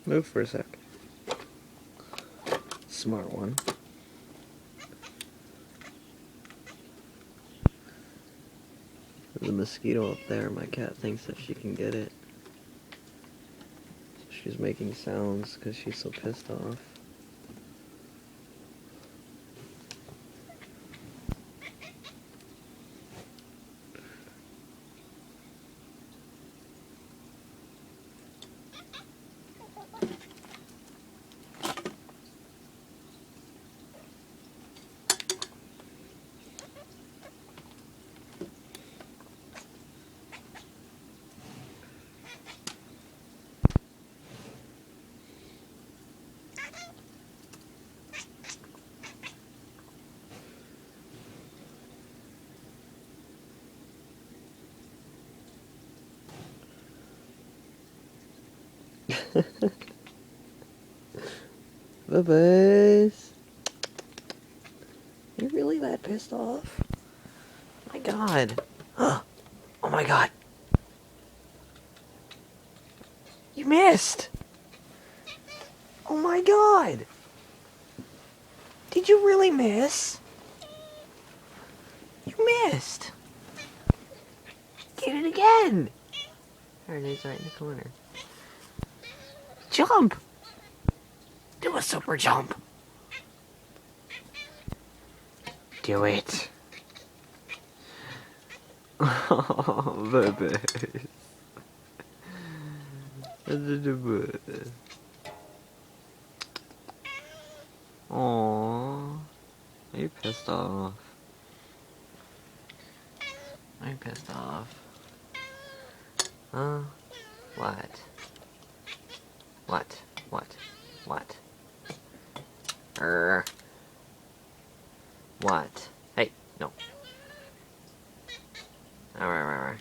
Move for a sec. Smart one. There's a mosquito up there. My cat thinks that she can get it. She's making sounds because she's so pissed off. Bubba's. You're really that pissed off? My god. Oh my god. You missed. Oh my god. Did you really miss? You missed. Get it again. There it is, right in the corner. Jump. Do a super jump. Do it. Oh, baby. Aww. Are you pissed off? Are you pissed off? Huh? What? What? What? What? What? Hey, no. Alright.